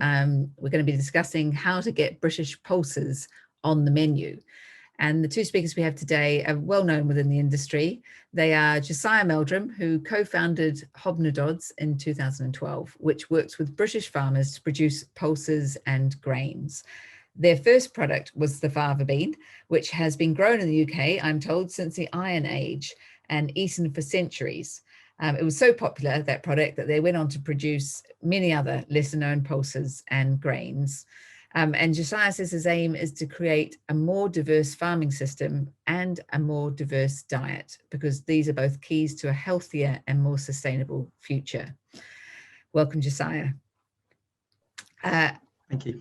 We're going to be discussing how to get British pulses on the menu. And the two speakers we have today are well known within the industry. They are Josiah Meldrum, who co-founded Hobnadods in 2012, which works with British farmers to produce pulses and grains. Their first product was the fava bean, which has been grown in the UK, I'm told, since the Iron Age and eaten for centuries. It was so popular, that product, that they went on to produce many other lesser known pulses and grains. And Josiah says his aim is to create a more diverse farming system and a more diverse diet, because these are both keys to a healthier and more sustainable future. Welcome, Josiah. Thank you.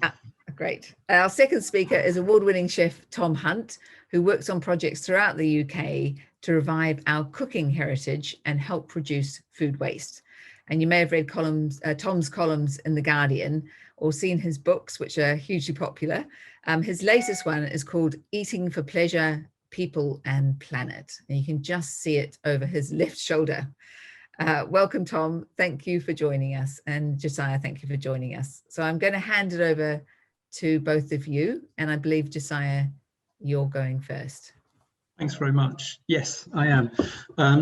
Great. Our second speaker is award-winning chef Tom Hunt, who works on projects throughout the UK to revive our cooking heritage and help reduce food waste. And you may have read Tom's columns in The Guardian, or seen his books, which are hugely popular. His latest one is called Eating for Pleasure, People and Planet. And you can just see it over his left shoulder. Welcome, Tom. Thank you for joining us. And Josiah, thank you for joining us. So I'm going to hand it over to both of you. And I believe, Josiah, you're going first. Thanks very much. Yes, I am.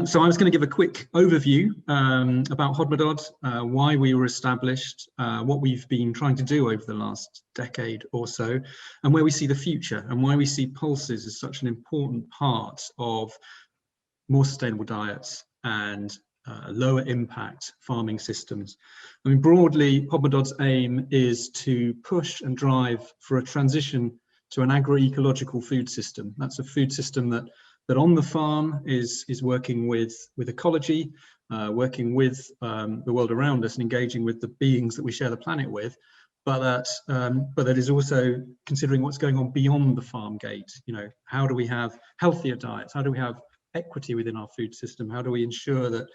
So I was going to give a quick overview about Hobnadods, why we were established, what we've been trying to do over the last decade or so, and where we see the future, and why we see pulses as such an important part of more sustainable diets and lower impact farming systems. I mean, broadly, Hobnadods' aim is to push and drive for a transition to an agroecological food system. That's a food system that on the farm is working with ecology, working with the world around us and engaging with the beings that we share the planet with, but that is also considering what's going on beyond the farm gate. You know, how do we have healthier diets? How do we have equity within our food system? How do we ensure that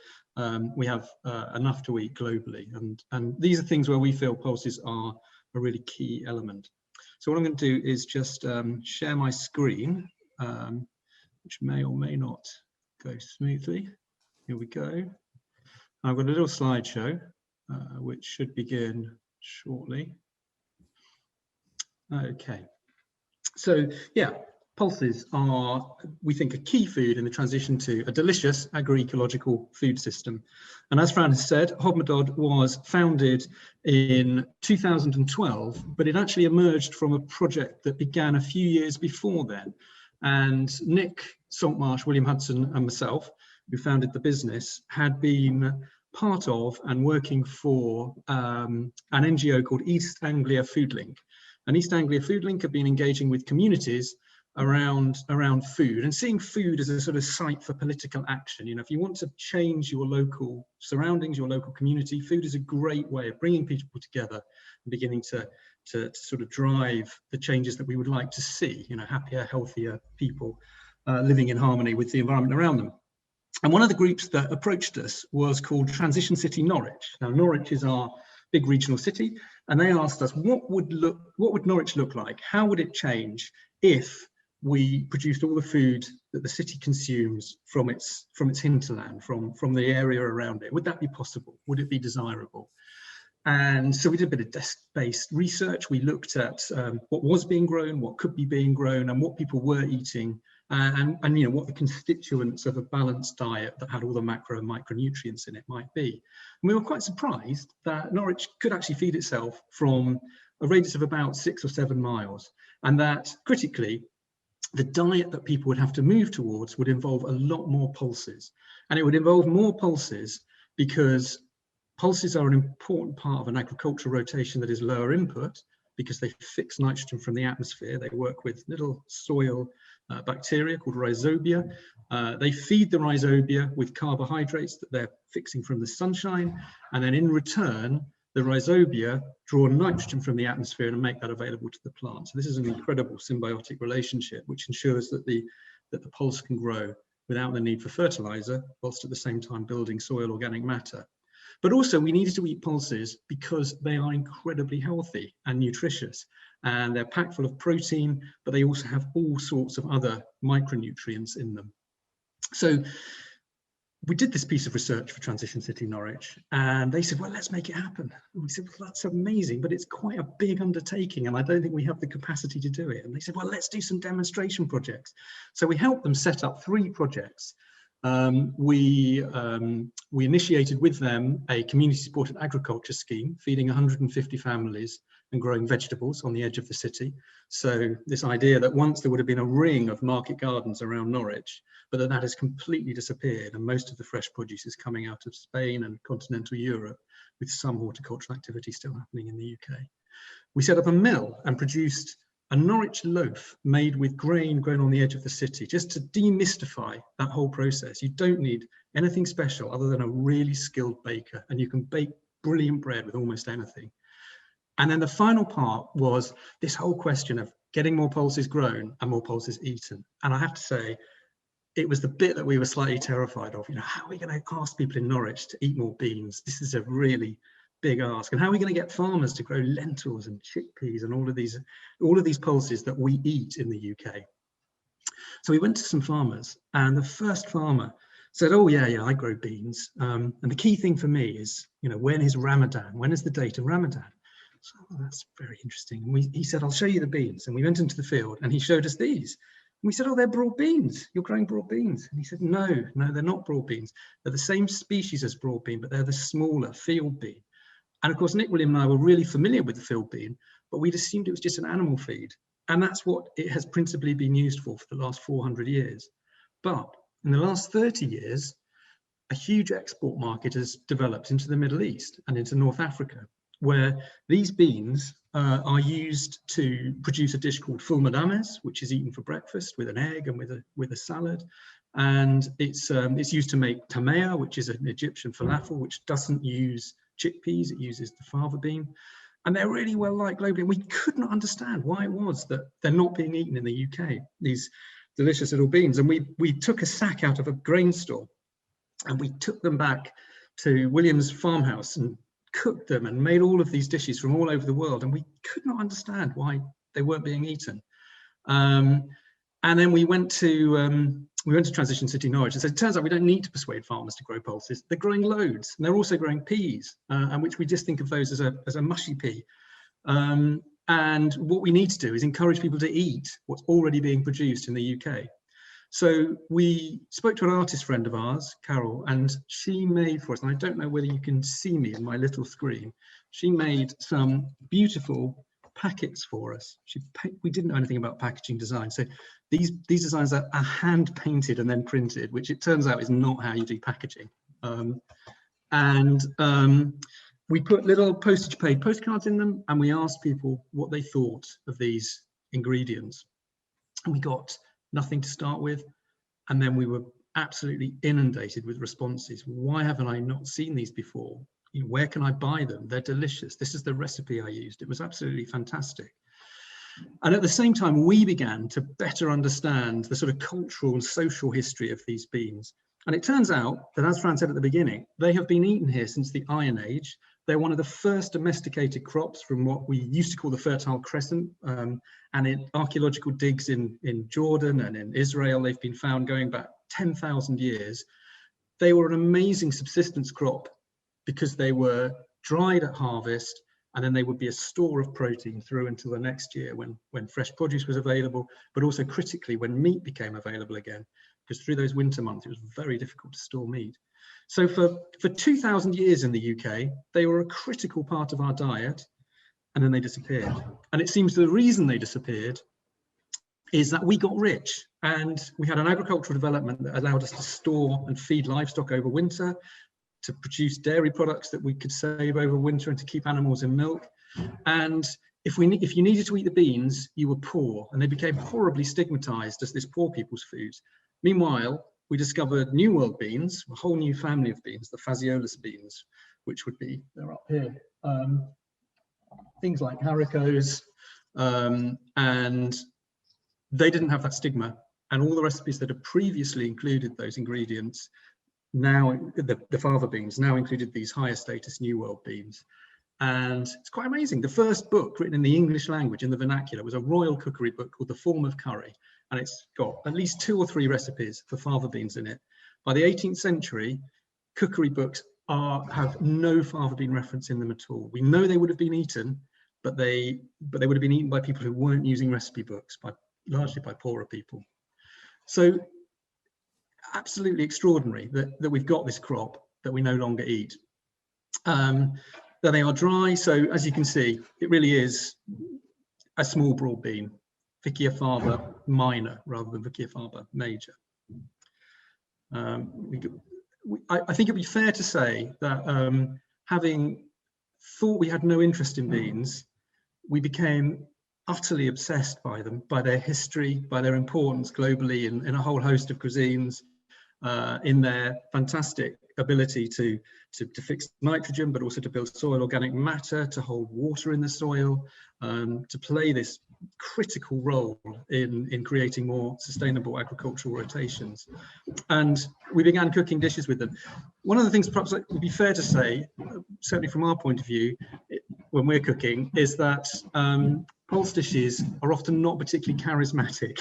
we have enough to eat globally? And these are things where we feel pulses are a really key element. So what I'm going to do is just share my screen, which may or may not go smoothly. Here we go. I've got a little slideshow, which should begin shortly. Okay. So yeah, pulses are, we think, a key food in the transition to a delicious agroecological food system. And as Fran has said, Hobnadod was founded in 2012, but it actually emerged from a project that began a few years before then. And Nick Saltmarsh, William Hudson, and myself, who founded the business, had been part of and working for an NGO called East Anglia Food Link. And East Anglia Food Link had been engaging with communities around food and seeing food as a sort of site for political action. You know, if you want to change your local surroundings, your local community, food is a great way of bringing people together and beginning to sort of drive the changes that we would like to see, you know, happier, healthier people living in harmony with the environment around them. And one of the groups that approached us was called Transition City Norwich. Now, Norwich is our big regional city, and they asked us, what would Norwich look like? How would it change if we produced all the food that the city consumes from its hinterland, from the area around it? Would that be possible? Would it be desirable? And so we did a bit of desk-based research. We looked at what was being grown, what could be being grown, and what people were eating, and you know, what the constituents of a balanced diet that had all the macro and micronutrients in it might be. And we were quite surprised that Norwich could actually feed itself from a radius of about 6 or 7 miles, and that critically, the diet that people would have to move towards would involve a lot more pulses. And it would involve more pulses because pulses are an important part of an agricultural rotation that is lower input, because they fix nitrogen from the atmosphere. They work with little soil bacteria called rhizobia. They feed the rhizobia with carbohydrates that they're fixing from the sunshine. And then in return, the rhizobia draw nitrogen from the atmosphere and make that available to the plant. So this is an incredible symbiotic relationship, which ensures that the pulse can grow without the need for fertilizer, whilst at the same time building soil organic matter. But also we needed to eat pulses because they are incredibly healthy and nutritious, and they're packed full of protein, but they also have all sorts of other micronutrients in them. So we did this piece of research for Transition City Norwich, and they said, well, let's make it happen. And we said, well, that's amazing, but it's quite a big undertaking, and I don't think we have the capacity to do it. And they said, well, let's do some demonstration projects. So we helped them set up 3 projects. We initiated with them a community-supported agriculture scheme, feeding 150 families and growing vegetables on the edge of the city. So this idea that once there would have been a ring of market gardens around Norwich, but that has completely disappeared, and most of the fresh produce is coming out of Spain and continental Europe, with some horticultural activity still happening in the UK. We set up a mill and produced a Norwich loaf made with grain grown on the edge of the city, just to demystify that whole process. You don't need anything special other than a really skilled baker, and you can bake brilliant bread with almost anything. And then the final part was this whole question of getting more pulses grown and more pulses eaten. And I have to say, it was the bit that we were slightly terrified of. You know, how are we going to ask people in Norwich to eat more beans? This is a really big ask. And how are we going to get farmers to grow lentils and chickpeas and all of these pulses that we eat in the UK? So we went to some farmers, and the first farmer said, oh yeah, I grow beans. And the key thing for me is, you know, when is Ramadan? When is the date of Ramadan? So that's very interesting. And he said, I'll show you the beans. And we went into the field, and he showed us these. And we said, oh, they're broad beans. You're growing broad beans. And he said, no, they're not broad beans. They're the same species as broad bean, but they're the smaller field bean. And of course, Nick, William and I were really familiar with the field bean, but we'd assumed it was just an animal feed. And that's what it has principally been used for the last 400 years. But in the last 30 years, a huge export market has developed into the Middle East and into North Africa, where these beans are used to produce a dish called Fulmadamez, which is eaten for breakfast with an egg and with a salad. And it's used to make tamea, which is an Egyptian falafel, which doesn't use chickpeas, it uses the fava bean. And they're really well liked globally. And we could not understand why it was that they're not being eaten in the UK, these delicious little beans. And we took a sack out of a grain store, and we took them back to William's farmhouse and cooked them and made all of these dishes from all over the world, and we could not understand why they weren't being eaten. And then we went to Transition City Norwich and said, it turns out we don't need to persuade farmers to grow pulses. They're growing loads, and they're also growing peas, and which we just think of those as a mushy pea. And what we need to do is encourage people to eat what's already being produced in the UK. So we spoke to an artist friend of ours, Carol, and she made for us, and I don't know whether you can see me in my little screen, she made some beautiful packets for us. We didn't know anything about packaging design. So these designs are hand painted and then printed, which it turns out is not how you do packaging. We put little postage paid postcards in them, and we asked people what they thought of these ingredients. And we got nothing to start with, and then we were absolutely inundated with responses. Why haven't I not seen these before? You know, where can I buy them? They're delicious. This is the recipe I used. It was absolutely fantastic. And at the same time, we began to better understand the sort of cultural and social history of these beans. And it turns out that, as Fran said at the beginning, they have been eaten here since the Iron Age. They're one of the first domesticated crops from what we used to call the Fertile Crescent. And in archaeological digs in Jordan and in Israel, they've been found going back 10,000 years. They were an amazing subsistence crop because they were dried at harvest, and then they would be a store of protein through until the next year when fresh produce was available, but also critically when meat became available again, because through those winter months, it was very difficult to store meat. So for 2,000 years in the UK, they were a critical part of our diet, and then they disappeared. And it seems the reason they disappeared is that we got rich, and we had an agricultural development that allowed us to store and feed livestock over winter, to produce dairy products that we could save over winter and to keep animals in milk. And if you needed to eat the beans, you were poor, and they became horribly stigmatized as this poor people's foods. Meanwhile, we discovered New World beans, a whole new family of beans, the Phaseolus beans, which would be, they're up here, things like haricots, and they didn't have that stigma. And all the recipes that had previously included those ingredients, now the fava beans, now included these higher status New World beans. And it's quite amazing. The first book written in the English language, in the vernacular, was a royal cookery book called The Form of Curry. And it's got at least 2 or 3 recipes for fava beans in it By the 18th century, cookery books have no fava bean reference in them at all. We know they would have been eaten, but they would have been eaten by people who weren't using recipe books, largely by poorer people. So absolutely extraordinary that we've got this crop that we no longer eat. That they are dry, so as you can see, it really is a small broad bean, Vicia faba minor rather than Vicia faba major. I think it'd be fair to say that having thought we had no interest in beans, we became utterly obsessed by them, by their history, by their importance globally in a whole host of cuisines, in their fantastic ability to fix nitrogen, but also to build soil organic matter, to hold water in the soil, to play this critical role in creating more sustainable agricultural rotations. And we began cooking dishes with them. One of the things perhaps it would be fair to say, certainly from our point of view, when we're cooking, is that pulse dishes are often not particularly charismatic.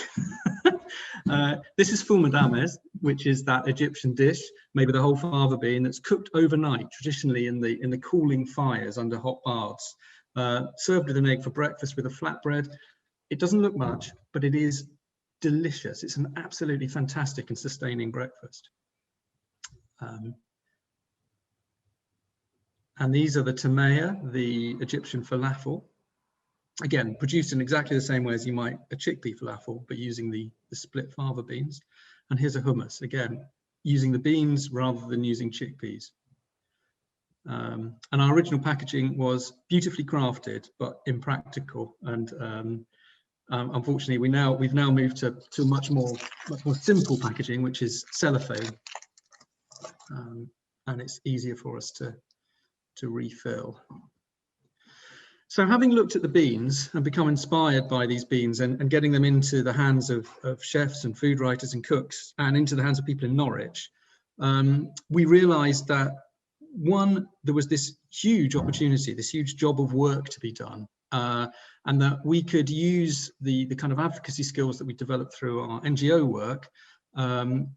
This is Fulmadamez, which is that Egyptian dish made with a whole fava bean that's cooked overnight, traditionally in the cooling fires under hot baths, served with an egg for breakfast with a flatbread. It doesn't look much, but it is delicious. It's an absolutely fantastic and sustaining breakfast. And these are the tamaya, the Egyptian falafel. Again, produced in exactly the same way as you might a chickpea falafel, but using the split fava beans. And here's a hummus, again, using the beans rather than using chickpeas. And our original packaging was beautifully crafted, but impractical. And unfortunately, we've now moved to a much more simple packaging, which is cellophane, and it's easier for us to refill. So having looked at the beans and become inspired by these beans and getting them into the hands of chefs and food writers and cooks and into the hands of people in Norwich, we realized that, one, there was this huge opportunity, this huge job of work to be done, and that we could use the kind of advocacy skills that we developed through our NGO work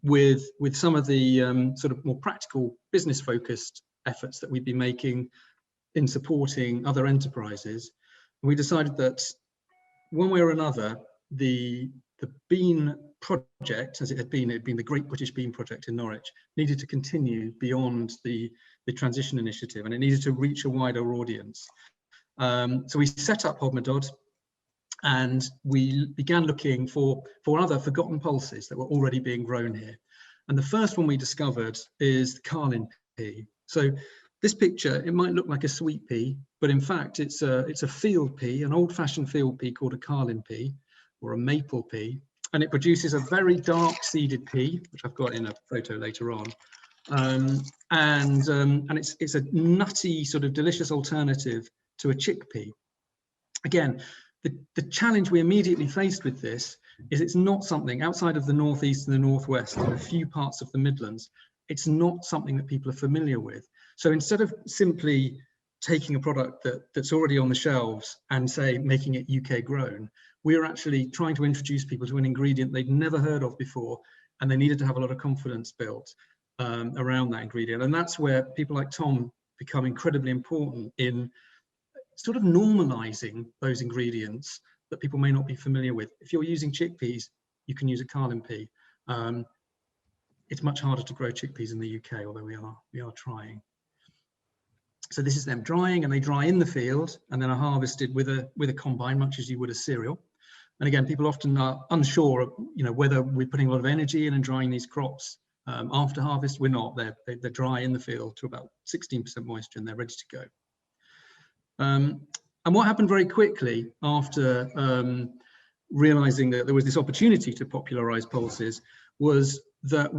with some of the sort of more practical business-focused efforts that we'd be making in supporting other enterprises. And we decided that one way or another, the bean project, as it had been the Great British Bean Project in Norwich, needed to continue beyond the transition initiative, and it needed to reach a wider audience. So we set up Hodmedod, and we began looking for other forgotten pulses that were already being grown here. And the first one we discovered is the Carlin pea. So this picture, it might look like a sweet pea, but in fact it's a field pea, an old-fashioned field pea called a Carlin pea or a maple pea, and it produces a very dark seeded pea, which I've got in a photo later on. And it's a nutty, sort of delicious alternative to a chickpea. Again, the challenge we immediately faced with this is it's not something outside of the northeast and the northwest and a few parts of the Midlands. It's not something that people are familiar with. So instead of simply taking a product that's already on the shelves and say making it UK grown, we're actually trying to introduce people to an ingredient they'd never heard of before, and they needed to have a lot of confidence built around that ingredient. And that's where people like Tom become incredibly important in sort of normalizing those ingredients that people may not be familiar with. If you're using chickpeas, you can use a Carlin pea. It's much harder to grow chickpeas in the UK, although we are trying. So this is them drying, and they dry in the field and then are harvested with a combine, much as you would a cereal. And again, people often are unsure of, whether we're putting a lot of energy in and drying these crops after harvest. We're not. They're dry in the field to about 16% moisture, and they're ready to go. And what happened very quickly after realizing that there was this opportunity to popularize pulses was that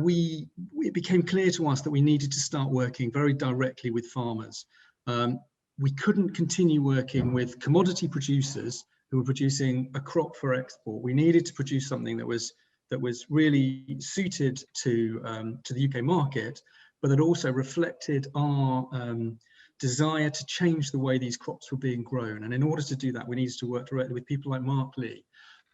it became clear to us that we needed to start working very directly with farmers. We couldn't continue working with commodity producers who were producing a crop for export. We needed to produce something that was really suited to the UK market, but that also reflected our desire to change the way these crops were being grown. And in order to do that, we needed to work directly with people like Mark Lee.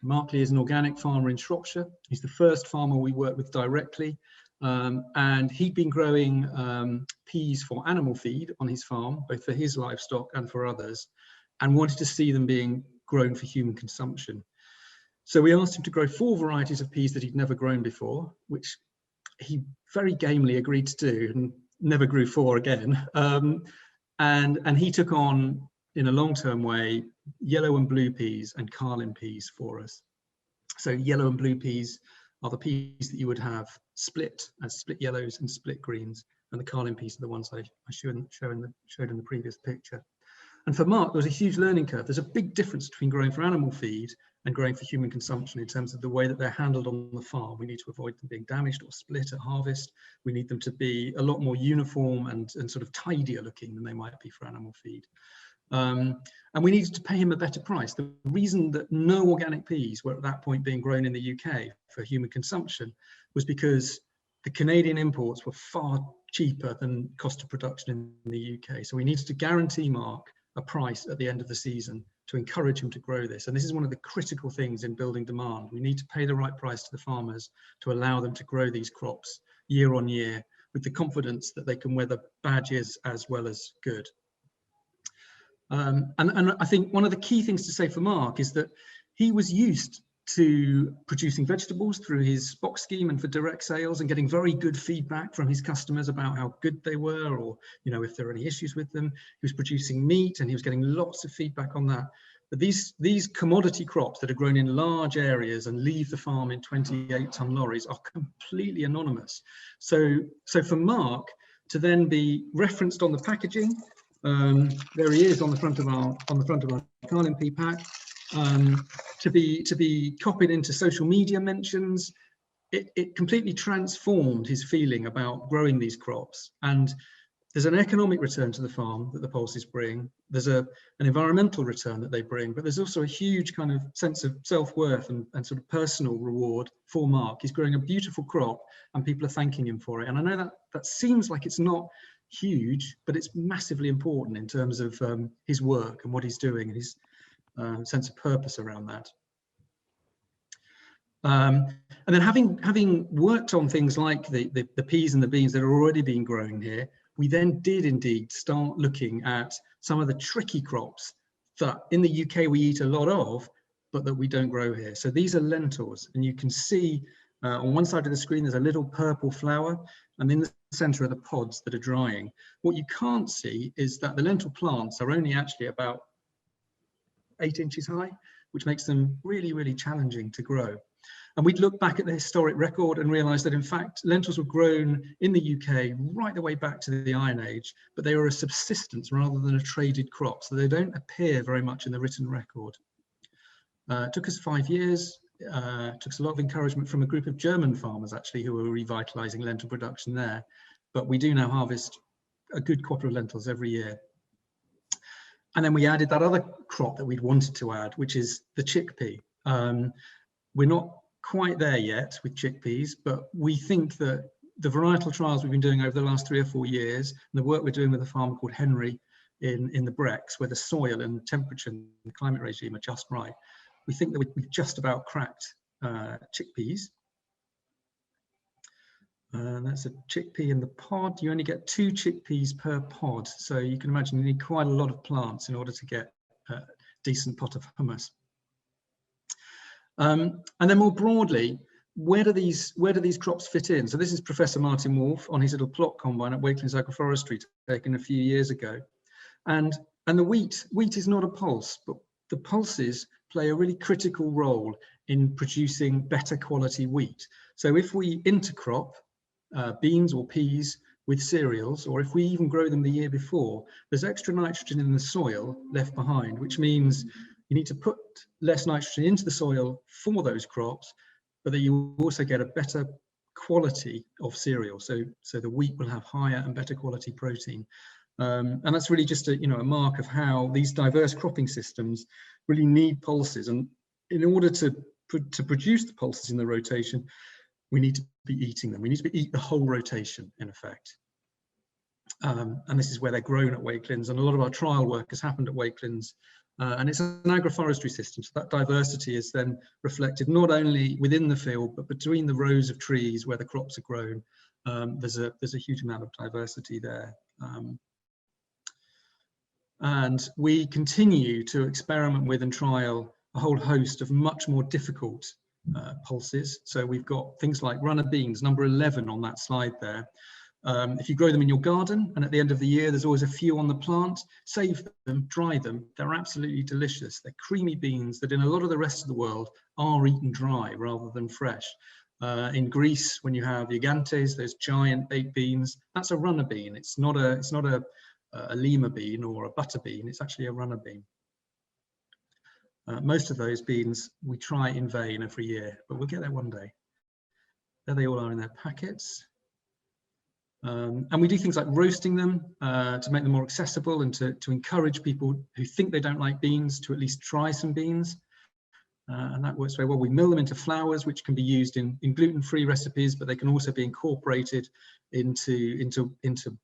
Mark Lee is an organic farmer in Shropshire. He's the first farmer we work with directly. And he'd been growing peas for animal feed on his farm, both for his livestock and for others, and wanted to see them being grown for human consumption. So we asked him to grow 4 varieties of peas that he'd never grown before, which he very gamely agreed to do, and never grew 4 again. And he took on, in a long-term way, yellow and blue peas and carlin peas for us. So yellow and blue peas are the peas that you would have split as split yellows and split greens, and the carlin peas are the ones I showed in the previous picture. And for Mark, there was a huge learning curve. There's a big difference between growing for animal feed and growing for human consumption in terms of the way that they're handled on the farm. We need to avoid them being damaged or split at harvest. We need them to be a lot more uniform and sort of tidier looking than they might be for animal feed. And we needed to pay him a better price. The reason that no organic peas were at that point being grown in the UK for human consumption was because the Canadian imports were far cheaper than cost of production in the UK. So we needed to guarantee Mark a price at the end of the season to encourage him to grow this. And this is one of the critical things in building demand. We need to pay the right price to the farmers to allow them to grow these crops year on year with the confidence that they can weather bad years as well as good. And I think one of the key things to say for Mark is that he was used to producing vegetables through his box scheme and for direct sales, and getting very good feedback from his customers about how good they were, or if there are any issues with them. He was producing meat and he was getting lots of feedback on that. But these commodity crops that are grown in large areas and leave the farm in 28-ton lorries are completely anonymous. So for Mark to then be referenced on the packaging, there he is on the front of our carlin pea pack. To be copied into social media mentions, it completely transformed his feeling about growing these crops. And there's an economic return to the farm that the pulses bring. There's an environmental return that they bring, but there's also a huge kind of sense of self-worth and sort of personal reward for Mark. He's growing a beautiful crop and people are thanking him for it. And I know that seems like it's not huge, but it's massively important in terms of his work and what he's doing and his sense of purpose around that. And then having worked on things like the peas and the beans that are already being grown here, we then did indeed start looking at some of the tricky crops that in the UK we eat a lot of, but that we don't grow here. So these are lentils, and you can see on one side of the screen there's a little purple flower, and in the center are the pods that are drying. What you can't see is that the lentil plants are only actually about 8 inches high, which makes them really, really challenging to grow. And we'd look back at the historic record and realize that in fact, lentils were grown in the UK right the way back to the Iron Age, but they were a subsistence rather than a traded crop. So they don't appear very much in the written record. It took us 5 years. Took us a lot of encouragement from a group of German farmers actually who were revitalizing lentil production there. But we do now harvest a good quarter of lentils every year. And then we added that other crop that we'd wanted to add, which is the chickpea. We're not quite there yet with chickpeas, but we think that the varietal trials we've been doing over the last 3 or 4 years, and the work we're doing with a farmer called Henry in the Brecks, where the soil and temperature and the climate regime are just right, we think that we've just about cracked chickpeas. And that's a chickpea in the pod. You only get 2 chickpeas per pod. So you can imagine you need quite a lot of plants in order to get a decent pot of hummus. And then more broadly, where do these crops fit in? So this is Professor Martin Wolf on his little plot combine at Wakelands Agroforestry taken a few years ago. And the wheat is not a pulse, but the pulses play a really critical role in producing better quality wheat. So if we intercrop beans or peas with cereals, or if we even grow them the year before, there's extra nitrogen in the soil left behind, which means you need to put less nitrogen into the soil for those crops, but that you also get a better quality of cereal. So the wheat will have higher and better quality protein. And that's really just a mark of how these diverse cropping systems really need pulses. And in order to produce the pulses in the rotation, we need to be eating them. We need to eat the whole rotation, in effect. And this is where they're grown at Wakelands. And a lot of our trial work has happened at Wakelands. And it's an agroforestry system. So that diversity is then reflected not only within the field, but between the rows of trees where the crops are grown. there's a huge amount of diversity there. And we continue to experiment with and trial a whole host of much more difficult pulses. So we've got things like runner beans, number 11 on that slide there. If you grow them in your garden and at the end of the year there's always a few on the plant, save them, dry them. They're absolutely delicious. They're creamy beans that in a lot of the rest of the world are eaten dry rather than fresh. In Greece, when you have gigantes, those giant baked beans, that's a runner bean. It's not a lima bean or a butter bean. It's actually a runner bean. Most of those beans we try in vain every year, but we'll get there one day. There they all are in their packets. And we do things like roasting them to make them more accessible and to encourage people who think they don't like beans to at least try some beans. And that works very well. We mill them into flours, which can be used in gluten-free recipes, but they can also be incorporated into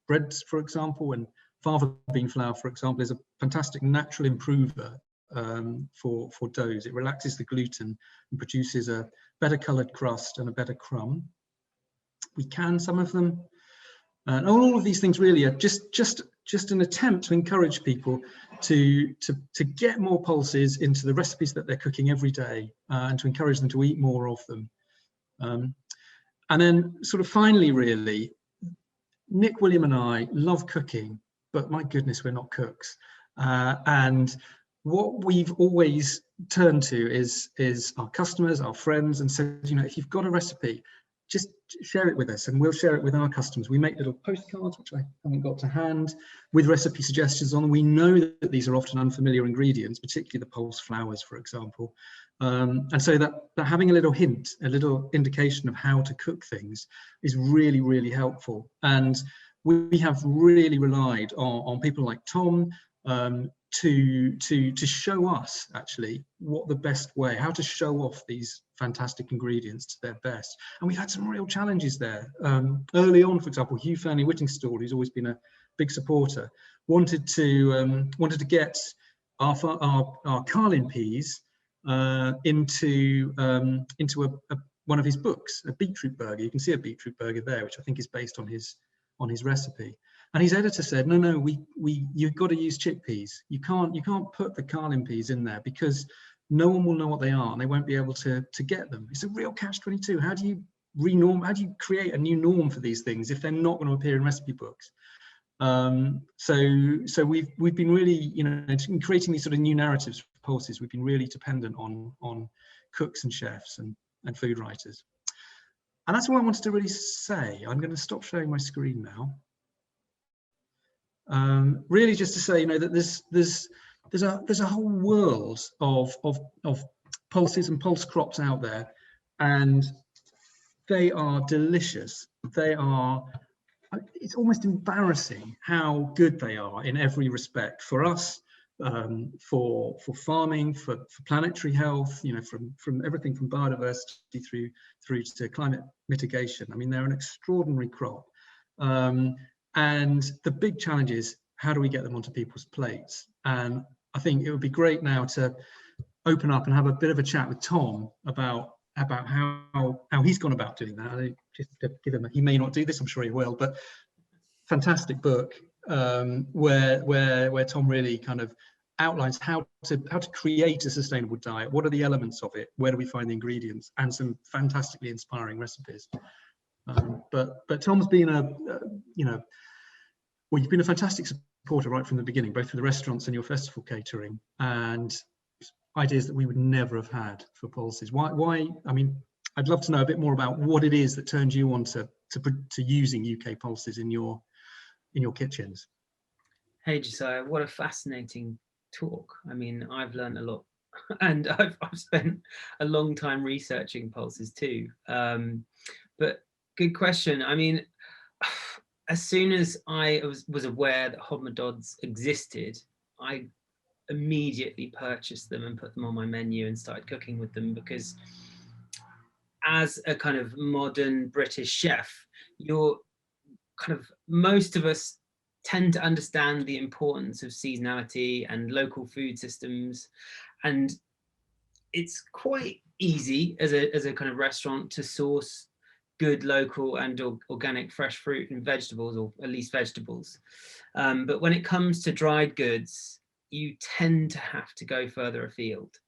breads, for example. And fava bean flour, for example, is a fantastic natural improver for doughs. It relaxes the gluten and produces a better coloured crust and a better crumb. We can some of them. And all of these things really are just an attempt to encourage people to get more pulses into the recipes that they're cooking every day, and to encourage them to eat more of them. And then sort of finally, really, Nick, William and I love cooking, but my goodness, we're not cooks. And what we've always turned to is our customers, our friends, and said, you know, if you've got a recipe, just share it with us and we'll share it with our customers. We make little postcards, which I haven't got to hand, with recipe suggestions on. We know that these are often unfamiliar ingredients, particularly the pulse flours, for example. And so that having a little hint, a little indication of how to cook things is really, really helpful. And we have really relied on people like Tom to show us actually what the best way, how to show off these fantastic ingredients to their best. And we've had some real challenges there. Early on, for example, Hugh Fearnley-Whittingstall, who's always been a big supporter, wanted to get our Carlin peas into one of his books, a beetroot burger. You can see a beetroot burger there, which I think is based on his recipe. And his editor said, no, you've got to use chickpeas. You can't put the Carlin peas in there because no one will know what they are and they won't be able to get them. It's a real catch-22. How do you create a new norm for these things if they're not going to appear in recipe books? So we've been really, you know, in creating these sort of new narratives for pulses, we've been really dependent on cooks and chefs and food writers. And that's what I wanted to really say. I'm going to stop sharing my screen now. Really just to say, you know, that there's a whole world of pulses and pulse crops out there, and they are delicious. It's almost embarrassing how good they are in every respect for us, for farming, for planetary health, you know, from everything from biodiversity through to climate mitigation. I mean, they're an extraordinary crop. And the big challenge is, how do we get them onto people's plates? And I think it would be great now to open up and have a bit of a chat with Tom about how he's gone about doing that. Just to give him, he may not do this, I'm sure he will, but fantastic book where Tom really kind of outlines how to create a sustainable diet. What are the elements of it? Where do we find the ingredients? And some fantastically inspiring recipes. But Tom's been you've been a fantastic supporter right from the beginning, both for the restaurants and your festival catering, and ideas that we would never have had for pulses. Why? I mean, I'd love to know a bit more about what it is that turned you on to using UK pulses in your kitchens. Hey Josiah, what a fascinating talk. I mean, I've learned a lot, and I've spent a long time researching pulses too. But good question. I mean, as soon as I was aware that Hodmedods existed, I immediately purchased them and put them on my menu and started cooking with them, because as a kind of modern British chef, most of us tend to understand the importance of seasonality and local food systems, and it's quite easy as a kind of restaurant to source good local and organic fresh fruit and vegetables, or at least vegetables. But when it comes to dried goods, you tend to have to go further afield.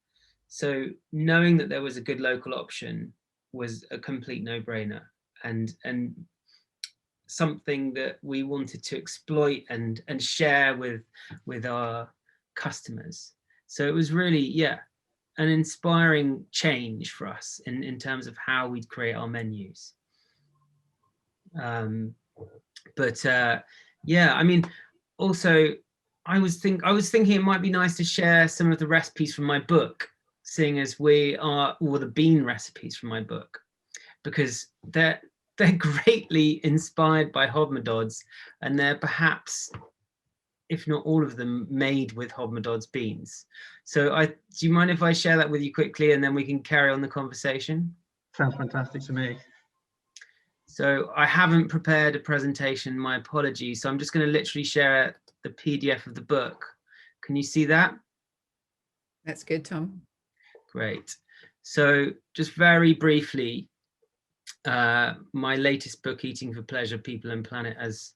So knowing that there was a good local option was a complete no-brainer, and something that we wanted to exploit and share with our customers. So it was really, an inspiring change for us in terms of how we'd create our menus. I mean, also I was thinking it might be nice to share some of the recipes from my book, seeing as the bean recipes from my book, because they're greatly inspired by Hobmadod's, and they're perhaps, if not all of them, made with Hobmadod's beans. So do you mind if I share that with you quickly, and then we can carry on the conversation? Sounds fantastic to me. So I haven't prepared a presentation, my apologies. So I'm just going to literally share the PDF of the book. Can you see that? That's good, Tom. Great. So just very briefly, my latest book, Eating for Pleasure, People and Planet, as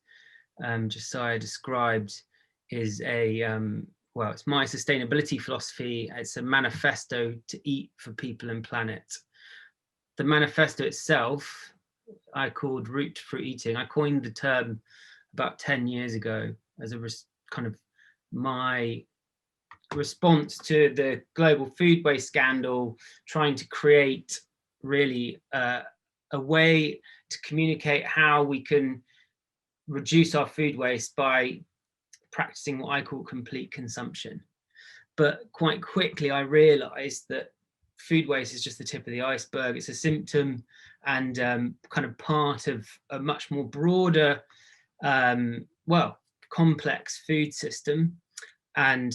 Josiah described, is it's my sustainability philosophy. It's a manifesto to eat for people and planet. The manifesto itself, I called Root for Eating. I coined the term about 10 years ago as a kind of my response to the global food waste scandal, trying to create really a way to communicate how we can reduce our food waste by practicing what I call complete consumption. But quite quickly, I realized that food waste is just the tip of the iceberg. It's a symptom and kind of part of a much more broader, complex food system. And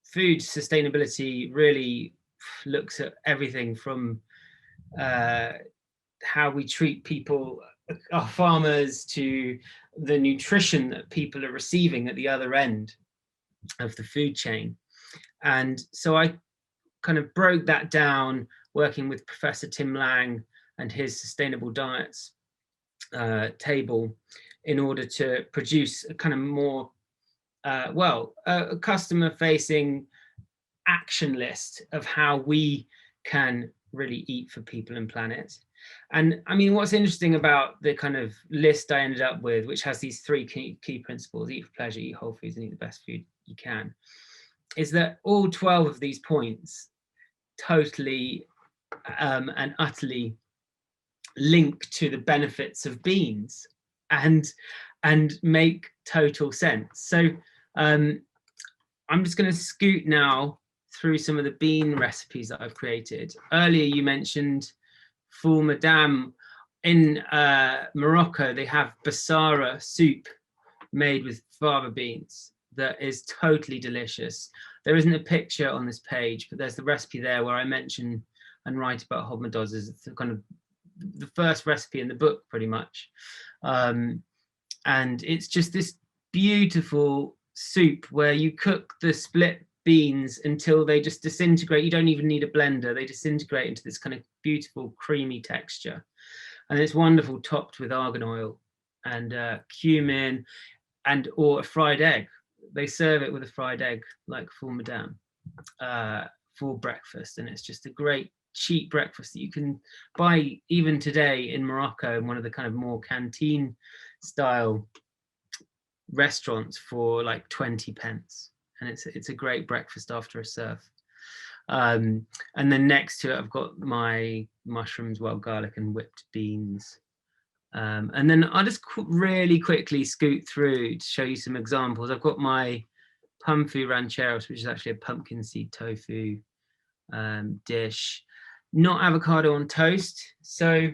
food sustainability really looks at everything from how we treat people, our farmers, to the nutrition that people are receiving at the other end of the food chain. And so I kind of broke that down, working with Professor Tim Lang and his sustainable diets table, in order to produce a kind of more a customer facing action list of how we can really eat for people and planet. And I mean, what's interesting about the kind of list I ended up with, which has these three key principles: eat for pleasure, eat whole foods, and eat the best food you can, is that all 12 of these points totally and utterly link to the benefits of beans and make total sense. So I'm just going to scoot now through some of the bean recipes that I've created. Earlier you mentioned Fulmadamez. In Morocco, they have Basara Soup made with fava beans that is totally delicious. There isn't a picture on this page, but there's the recipe there where I mention and write about Hobmadod's as the kind of the first recipe in the book, pretty much. And it's just this beautiful soup where you cook the split beans until they just disintegrate. You don't even need a blender. They disintegrate into this kind of beautiful creamy texture. And it's wonderful, topped with argan oil and cumin or a fried egg. They serve it with a fried egg like Fulmadamez for breakfast. And it's just a great cheap breakfast that you can buy even today in Morocco in one of the kind of more canteen style restaurants for like 20 pence. And it's a great breakfast after a surf. And then next to it, I've got my mushrooms, wild garlic, and whipped beans. And then I'll just really quickly scoot through to show you some examples. I've got my pumfu rancheros, which is actually a pumpkin seed tofu dish. Not avocado on toast. So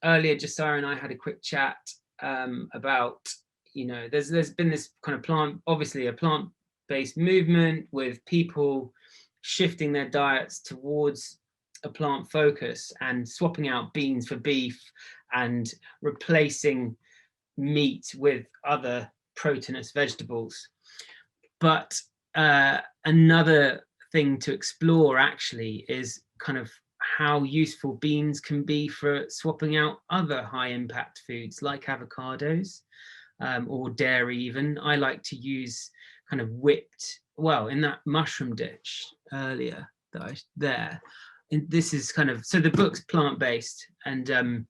earlier, Josiah and I had a quick chat about, there's been this kind of obviously a plant-based movement with people shifting their diets towards a plant focus and swapping out beans for beef and replacing meat with other proteinous vegetables. But another thing to explore actually is kind of how useful beans can be for swapping out other high impact foods like avocados, or dairy even. I like to use kind of whipped, well, in that mushroom dish earlier this is kind of, so the book's plant-based, and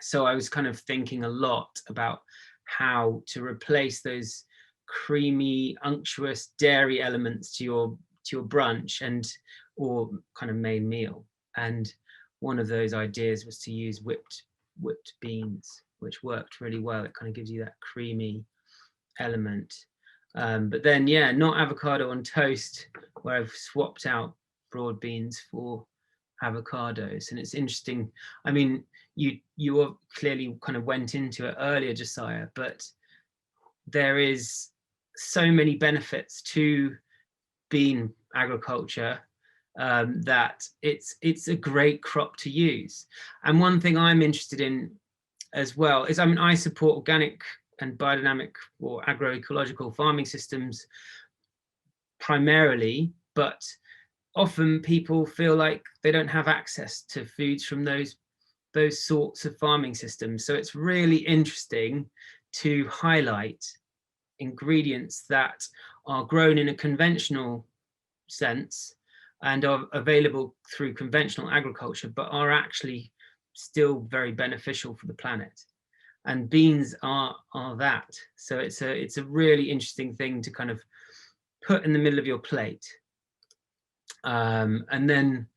so I was kind of thinking a lot about how to replace those creamy, unctuous dairy elements to your brunch or kind of main meal. And one of those ideas was to use whipped beans, which worked really well. It kind of gives you that creamy element. But then, yeah, not avocado on toast, where I've swapped out broad beans for avocados. And it's interesting. I mean, you clearly kind of went into it earlier, Josiah, but there is so many benefits to bean agriculture, that it's a great crop to use. And one thing I'm interested in as well is, I mean, I support organic and biodynamic or agroecological farming systems primarily, but often people feel like they don't have access to foods from those sorts of farming systems. So it's really interesting to highlight ingredients that are grown in a conventional sense and are available through conventional agriculture, but are actually still very beneficial for the planet. And beans are that. So it's a really interesting thing to kind of put in the middle of your plate. And then,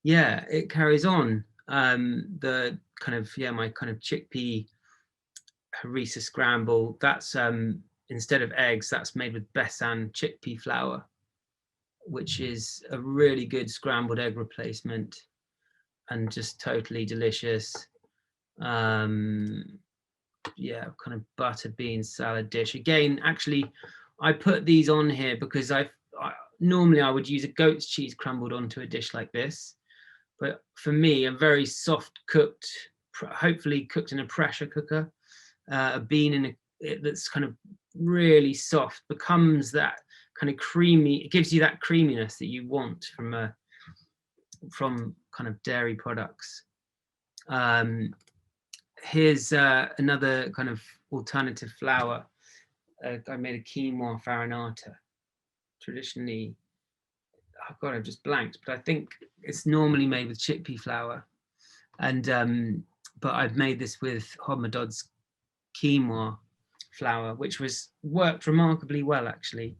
yeah, it carries on. The kind of, yeah, my kind of chickpea harissa scramble, that's instead of eggs, that's made with besan chickpea flour, which is a really good scrambled egg replacement and just totally delicious. Yeah, kind of butter bean salad dish. Again, actually, I put these on here because normally I would use a goat's cheese crumbled onto a dish like this. But for me, a very soft cooked, hopefully cooked in a pressure cooker, a bean that's kind of really soft becomes that kind of creamy. It gives you that creaminess that you want from kind of dairy products. Here's another kind of alternative flour. I made a quinoa farinata. Traditionally, oh God, I've just blanked, but I think it's normally made with chickpea flour. And but I've made this with Hodmedod's quinoa flour, which worked remarkably well actually.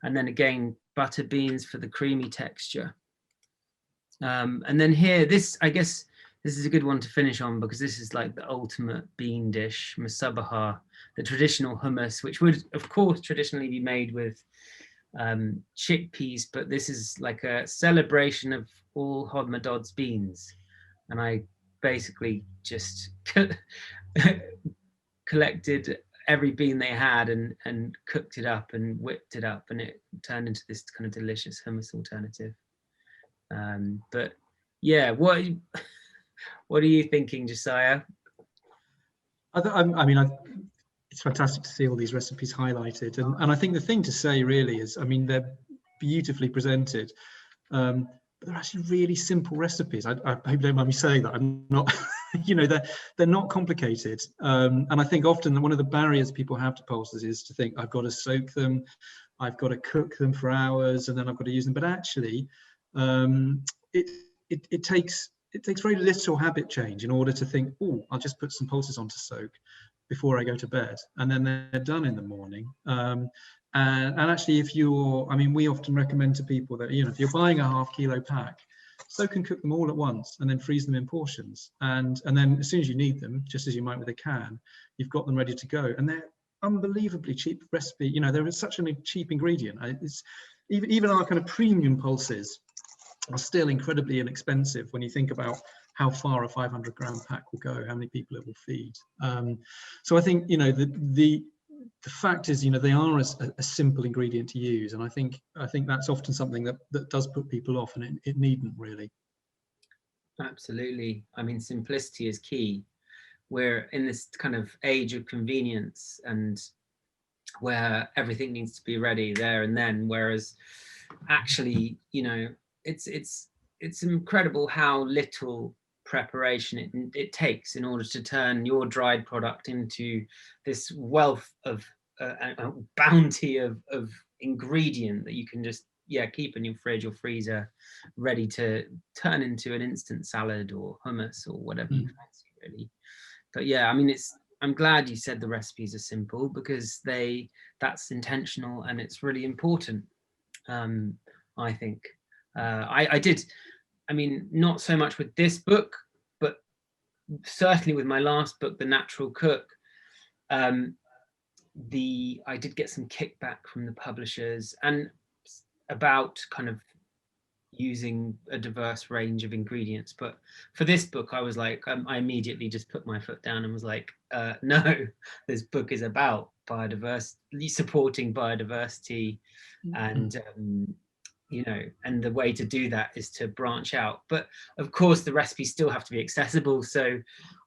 And then again, butter beans for the creamy texture. And then here, I guess this is a good one to finish on because this is like the ultimate bean dish, musabaha, the traditional hummus, which would of course traditionally be made with chickpeas, but this is like a celebration of all Hodmedod's beans. And I basically just collected every bean they had and cooked it up and whipped it up, and it turned into this kind of delicious hummus alternative. But yeah, what are you thinking, Josiah? I mean, it's fantastic to see all these recipes highlighted, and I think the thing to say really is, I mean, they're beautifully presented, but they're actually really simple recipes. I hope you don't mind me saying that. I'm not, you know, they're not complicated, and I think often one of the barriers people have to pulses is to think I've got to soak them, I've got to cook them for hours, and then I've got to use them. But actually, it takes very little habit change in order to think, oh, I'll just put some pulses on to soak before I go to bed, and then they're done in the morning. And actually, I mean, we often recommend to people that, you know, if you're buying a ½ kilo pack, soak and cook them all at once and then freeze them in portions. And then as soon as you need them, just as you might with a can, you've got them ready to go. And they're unbelievably cheap recipe. You know, they're such a cheap ingredient. It's even our kind of premium pulses are still incredibly inexpensive when you think about how far a 500-gram pack will go, how many people it will feed. So I think, you know, the fact is, you know, they are a simple ingredient to use, and I think that's often something that does put people off, and it needn't really. Absolutely. I mean, simplicity is key. We're in this kind of age of convenience and where everything needs to be ready there and then, whereas actually, you know, it's it's incredible how little preparation it takes in order to turn your dried product into this wealth of a bounty of ingredient that you can just keep in your fridge or freezer, ready to turn into an instant salad or hummus or whatever you fancy, really. But yeah, I mean, I'm glad you said the recipes are simple, because that's intentional and it's really important. I think I did, I mean, not so much with this book, but certainly with my last book, The Natural Cook. I did get some kickback from the publishers and about kind of using a diverse range of ingredients, but for this book I was like, I immediately just put my foot down and was like, no, this book is about biodiversity, supporting biodiversity, and you know, and the way to do that is to branch out. But of course the recipes still have to be accessible, so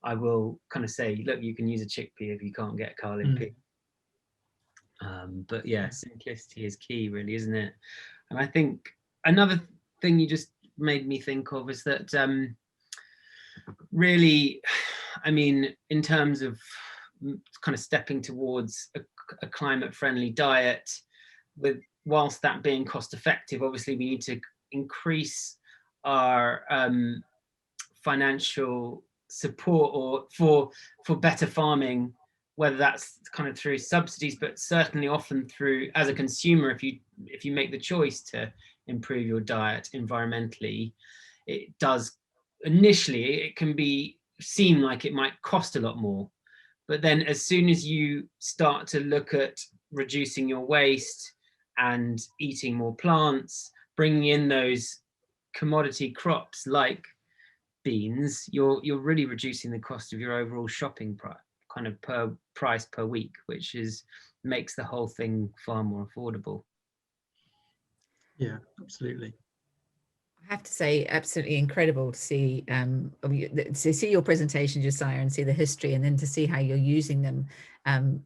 I will kind of say, look, you can use a chickpea if you can't get a carlin pea. But yeah, simplicity is key, really, isn't it? And I think another thing you just made me think of is that really, I mean, in terms of kind of stepping towards a climate friendly diet, whilst that being cost effective, obviously we need to increase our financial support or for better farming, whether that's kind of through subsidies, but certainly often through, as a consumer, if you make the choice to improve your diet environmentally, it does initially, it can seem like it might cost a lot more, but then as soon as you start to look at reducing your waste and eating more plants, bringing in those commodity crops like beans, you're really reducing the cost of your overall shopping price per week, which makes the whole thing far more affordable. Yeah, absolutely. I have to say, absolutely incredible to see your presentation, Josiah, and see the history, and then to see how you're using them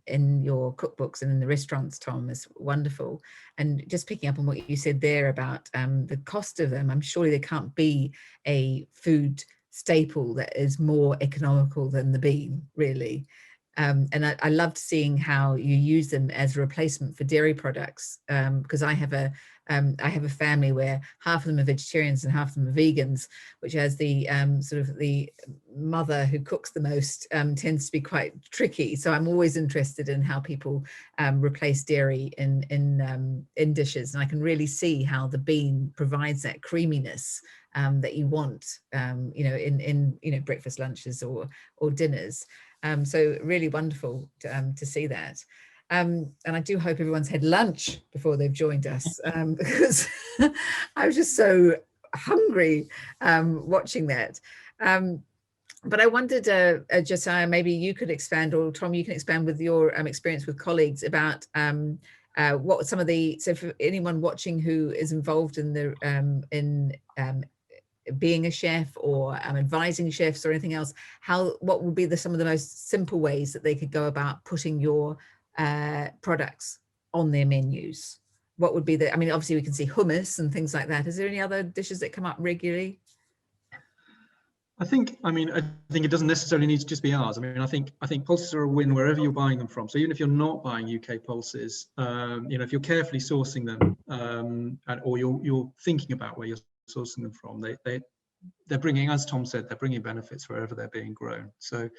in your cookbooks and in the restaurants, Tom, is wonderful. And just picking up on what you said there about the cost of them, I'm sure there can't be a food staple that is more economical than the bean, really. And I loved seeing how you use them as a replacement for dairy products, because I have a family where half of them are vegetarians and half of them are vegans, which, as the sort of the mother who cooks the most, tends to be quite tricky. So I'm always interested in how people replace dairy in dishes, and I can really see how the bean provides that creaminess that you want, in breakfast, lunches, or dinners. So really wonderful to see that. And I do hope everyone's had lunch before they've joined us, because I was just so hungry watching that. But I wondered, Josiah, maybe you could expand, or Tom, you can expand with your experience with colleagues about what some of so for anyone watching who is involved in the being a chef or advising chefs or anything else, what would be some of the most simple ways that they could go about putting your products on their menus? What would be I mean, obviously we can see hummus and things like that. Is there any other dishes that come up regularly? I think it doesn't necessarily need to just be ours. I think pulses are a win wherever you're buying them from. So even if you're not buying UK pulses, if you're carefully sourcing them, or you're thinking about where you're sourcing them from, they're bringing, as Tom said, they're bringing benefits wherever they're being grown. So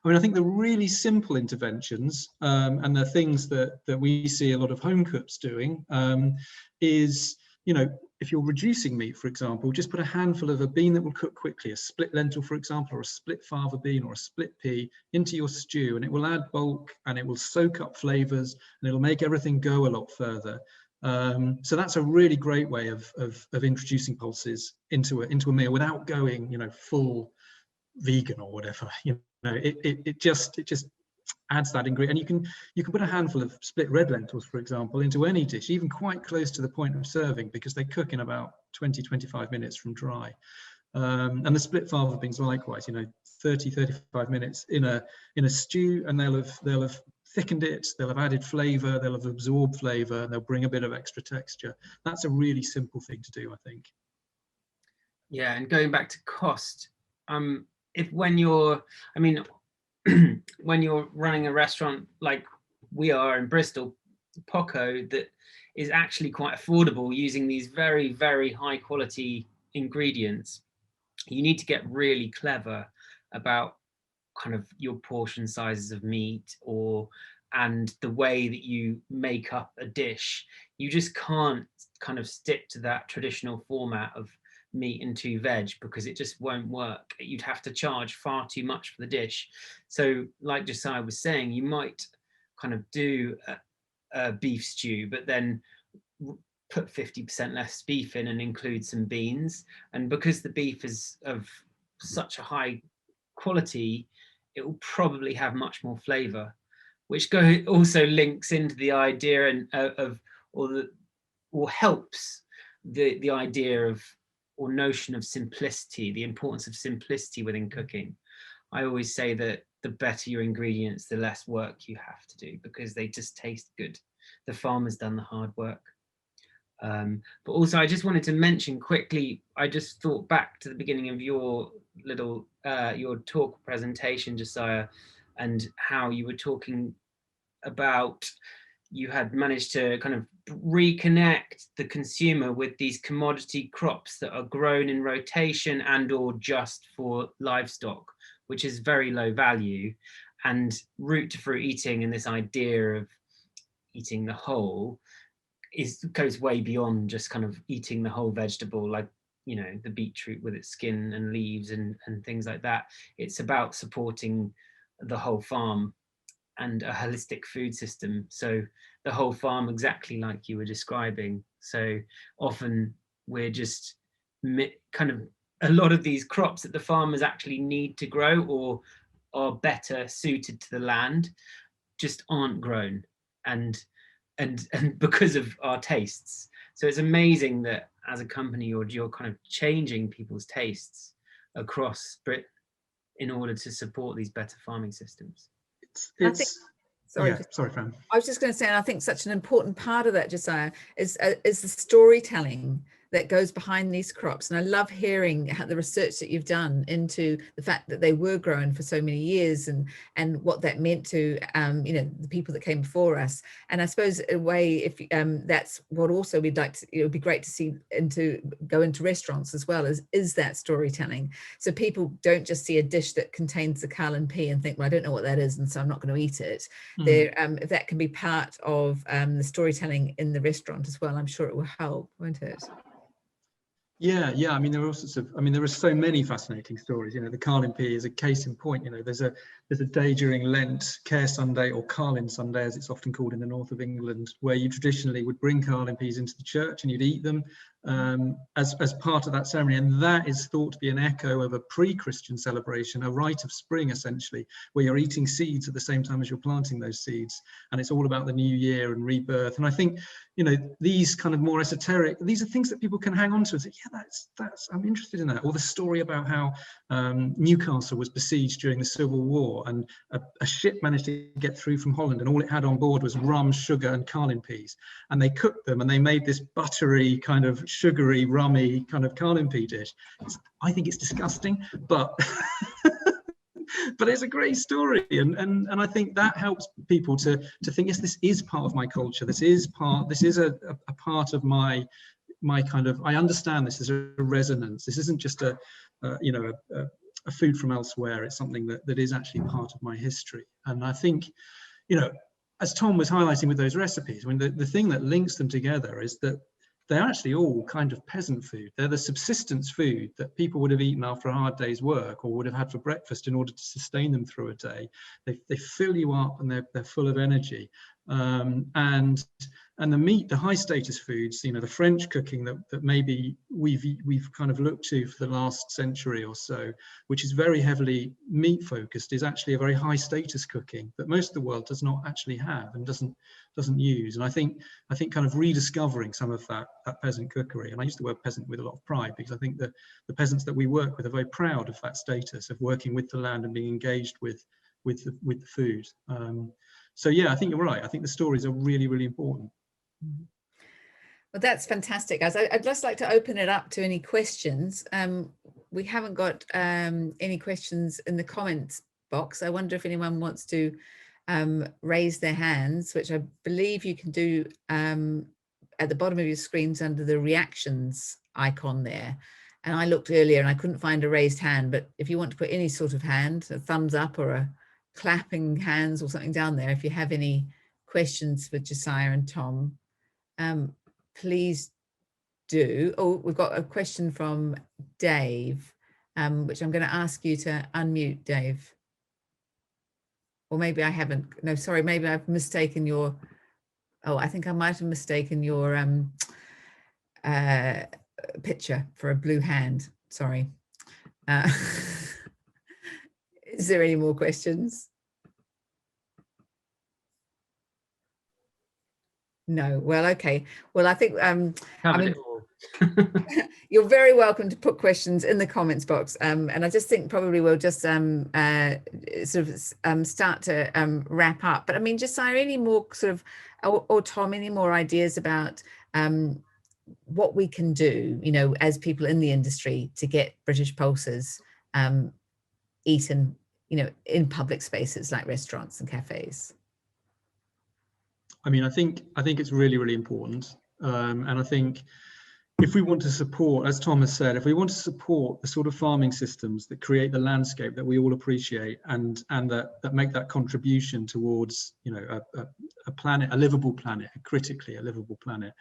I think the really simple interventions, and the things that we see a lot of home cooks doing, is, if you're reducing meat, for example, just put a handful of a bean that will cook quickly, a split lentil, for example, or a split fava bean or a split pea, into your stew, and it will add bulk and it will soak up flavors and it'll make everything go a lot further. So that's a really great way of introducing pulses into a meal without going, full vegan or whatever. It just adds that ingredient. And you can put a handful of split red lentils, for example, into any dish, even quite close to the point of serving, because they cook in about 20-25 minutes from dry. And the split fava beans likewise, 30-35 minutes in a stew, and they'll have thickened it, they'll have added flavor, they'll have absorbed flavor, and they'll bring a bit of extra texture. That's a really simple thing to do, I think. Yeah, and going back to cost, if when you're, I mean, when you're running a restaurant like we are in Bristol, Poco, that is actually quite affordable using these very, very high quality ingredients, you need to get really clever about kind of your portion sizes of meat and the way that you make up a dish. You just can't kind of stick to that traditional format of meat and 2 veg, because it just won't work. You'd have to charge far too much for the dish. So like Josiah was saying, you might kind of do a beef stew, but then put 50% less beef in and include some beans. And because the beef is of such a high quality, it will probably have much more flavor, which also links into the idea or helps the idea of, or notion of simplicity, the importance of simplicity within cooking. I always say that the better your ingredients, the less work you have to do, because they just taste good. The farmer's done the hard work. But also, I just wanted to mention quickly, I just thought back to the beginning of your little your talk presentation, Josiah, and how you were talking about you had managed to kind of reconnect the consumer with these commodity crops that are grown in rotation and or just for livestock, which is very low value. And root to fruit eating, and this idea of eating the whole, goes way beyond just kind of eating the whole vegetable, like, you know, the beetroot with its skin and leaves and things like that. It's about supporting the whole farm and a holistic food system. So the whole farm, exactly like you were describing. So often we're just kind of, a lot of these crops that the farmers actually need to grow or are better suited to the land just aren't grown, and because of our tastes. So it's amazing that as a company you're kind of changing people's tastes across Britain in order to support these better farming systems. Sorry, Fran. I was just going to say, and I think such an important part of that, Josiah, is the storytelling that goes behind these crops. And I love hearing the research that you've done into the fact that they were grown for so many years and what that meant to you know, the people that came before us. And I suppose in a way, if that's what also we'd like to, it would be great to see go into restaurants as well, is that storytelling. So people don't just see a dish that contains the Carl and pea and think, well, I don't know what that is, and so I'm not going to eat it. If that can be part of the storytelling in the restaurant as well, I'm sure it will help, won't it? Yeah. I mean, there are all sorts of. I mean, there are so many fascinating stories. You know, the Carlin Pea is a case in point. You know, there's a day during Lent, Care Sunday, or Carlin Sunday, as it's often called in the north of England, where you traditionally would bring Carlin peas into the church and you'd eat them as part of that ceremony. And that is thought to be an echo of a pre-Christian celebration, a rite of spring, essentially, where you're eating seeds at the same time as you're planting those seeds. And it's all about the new year and rebirth. And I think, you know, these kind of more esoteric, these are things that people can hang on to and say, yeah, that's I'm interested in that. Or the story about how Newcastle was besieged during the Civil War, and a ship managed to get through from Holland, and all it had on board was rum, sugar, and Carlin peas. And they cooked them, and they made this buttery, kind of sugary, rummy kind of Carlin pea dish. I think it's disgusting, but but it's a great story, and I think that helps people to think, yes, this is part of my culture. This is a part of my kind of, I understand this is a resonance. This isn't just a food from elsewhere. It's something that is actually part of my history. And I think, you know, as Tom was highlighting with those recipes, I mean, the thing that links them together is that they're actually all kind of peasant food. They're the subsistence food that people would have eaten after a hard day's work or would have had for breakfast in order to sustain them through a day. They fill you up, and they're full of energy. And the meat, the high status foods, you know, the French cooking that maybe we've kind of looked to for the last century or so, which is very heavily meat focused, is actually a very high status cooking that most of the world does not actually have and doesn't use. And I think kind of rediscovering some of that peasant cookery, and I use the word peasant with a lot of pride, because I think that the peasants that we work with are very proud of that status of working with the land and being engaged with the food. So yeah, I think you're right. I think the stories are really, really important. Well, that's fantastic, guys. I'd just like to open it up to any questions. We haven't got any questions in the comments box. I wonder if anyone wants to raise their hands, which I believe you can do at the bottom of your screens under the reactions icon there. And I looked earlier and I couldn't find a raised hand, but if you want to put any sort of hand, a thumbs up or a clapping hands or something down there, if you have any questions for Josiah and Tom, please do. Oh, we've got a question from Dave, which I'm going to ask you to unmute, Dave. Or maybe I haven't. No, sorry, maybe I've mistaken your, oh, I think I might have mistaken your picture for a blue hand. Sorry. Is there any more questions? No. Well, okay. Well, I think I mean, it all. you're very welcome to put questions in the comments box, and I just think probably we'll just sort of start to wrap up. But I mean, Josiah, any more sort of, or Tom, any more ideas about what we can do, you know, as people in the industry to get British pulses eaten, you know, in public spaces like restaurants and cafes? I mean, I think it's really, really important. And I think if we want to support, as Tom has said, if we want to support the sort of farming systems that create the landscape that we all appreciate and that make that contribution towards, you know, a planet, a livable planet, critically a livable planet,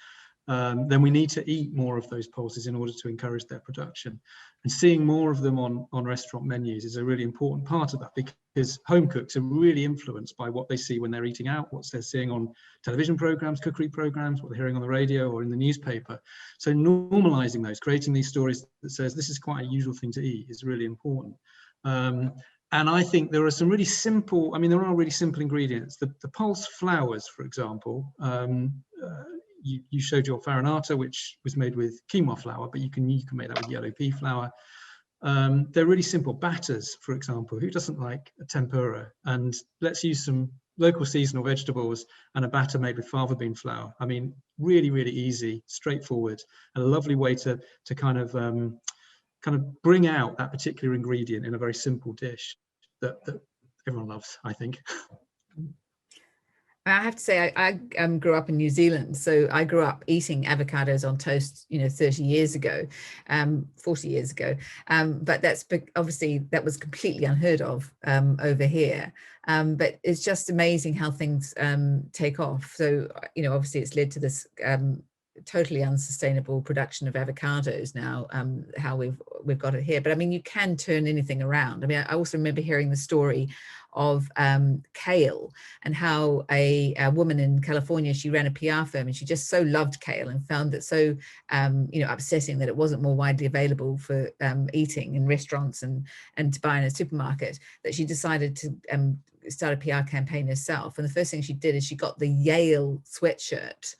then we need to eat more of those pulses in order to encourage their production. And seeing more of them on restaurant menus is a really important part of that, because home cooks are really influenced by what they see when they're eating out, what they're seeing on television programs, cookery programs, what they're hearing on the radio or in the newspaper. So normalizing those, creating these stories that says this is quite a usual thing to eat is really important. And I think there are some really simple, I mean, there are really simple ingredients. The pulse flours, for example, you showed your farinata, which was made with quinoa flour, but you can make that with yellow pea flour. They're really simple. Batters, for example, who doesn't like a tempura? And let's use some local seasonal vegetables and a batter made with fava bean flour. I mean, really, really easy, straightforward, and a lovely way to kind of bring out that particular ingredient in a very simple dish that everyone loves, I think. I have to say, I grew up in New Zealand, so I grew up eating avocados on toast, you know, 30 years ago, 40 years ago. But that's obviously that was completely unheard of over here. But it's just amazing how things take off. So, you know, obviously it's led to this totally unsustainable production of avocados now, how we've got it here. But I mean, you can turn anything around. I mean, I also remember hearing the story of kale, and how a woman in California, she ran a PR firm and she just so loved kale and found it so you know, upsetting that it wasn't more widely available for eating in restaurants and to buy in a supermarket, that she decided to start a PR campaign herself. And the first thing she did is she got the Yale sweatshirt